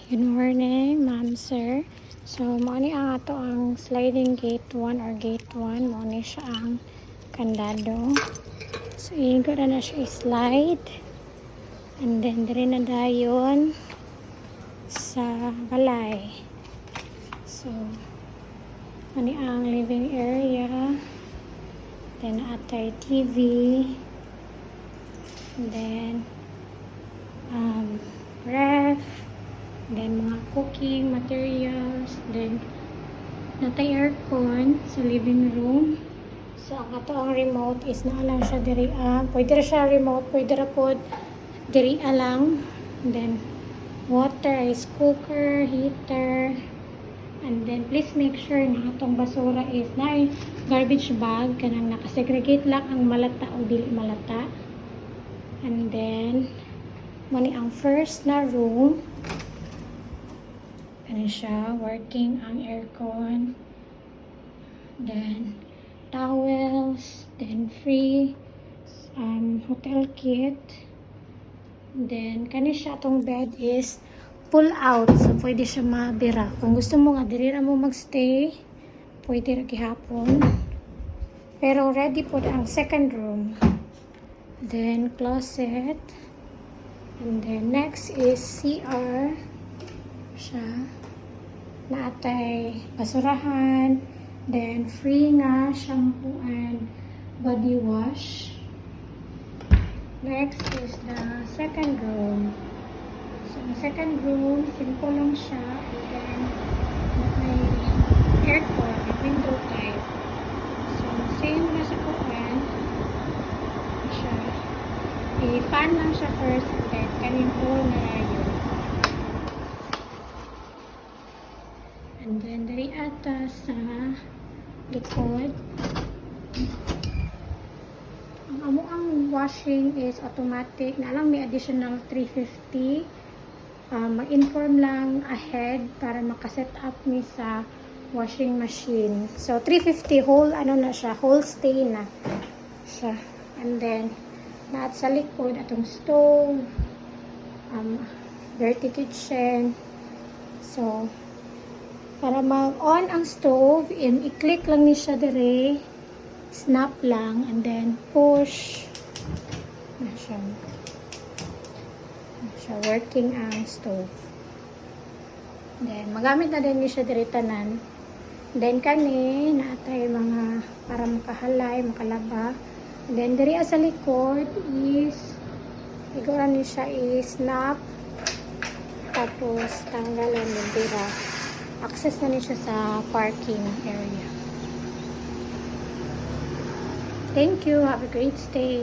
Good morning, ma'am, sir. So, mo ni ang ato ang sliding gate 1 or gate 1. Mo ni siya ang kandado. So, igo na siya i-slide. And then, dire na dayon sa balay. So, mo ni ang living area. Then, atay TV. And then, ref. Then, mga cooking materials. Then, natay aircon sa living room. So, ang ato ang remote is naalang siya diri. Pwede ra siya remote. Pwede ra po diri lang. Then, water, rice cooker, heater. And then, please make sure na atong basura is na garbage bag. Kanang nakasegregate lang ang malata o dili malata. And then, muni ang first na room. Ano siya, working ang aircon. Then, towels. Then, free hotel kit. Then, kani siya itong bed is pull out. So, pwede siya mabira. Kung gusto mo nga, dili ra mo magstay, pwede ra gihapon. Pero, ready po ang second room. Then, closet. And then, next is CR. Siya. Naatay basurahan. Then, free nga shampoo and body wash. Next is the second room. So, the second room, simple lang siya. And then, may aircon, window type. So, same na sa kuwan. Siya. I-fan lang siya first. And then, kanin po na yun. And then, dari atas sa likod. Ang amo ang washing is automatic. Na lang may additional 350. Mag-inform lang ahead para makaset up ni sa washing machine. So, 350 whole, na siya, whole stay na siya. And then, naat sa likod, atong stove, dirty kitchen. So, para mag-on ang stove, i-click lang ni siya dire, snap lang, and then push. Na siya. Working ang stove. Then, magamit na din ni siya dire tanan. Then, kani, naatay mga para makahalay, makalaba. Then, dire sa likod is, iguran ni siya i-snap, tapos tanggalan yung tira. Access na niya sa parking area. Thank you. Have a great stay.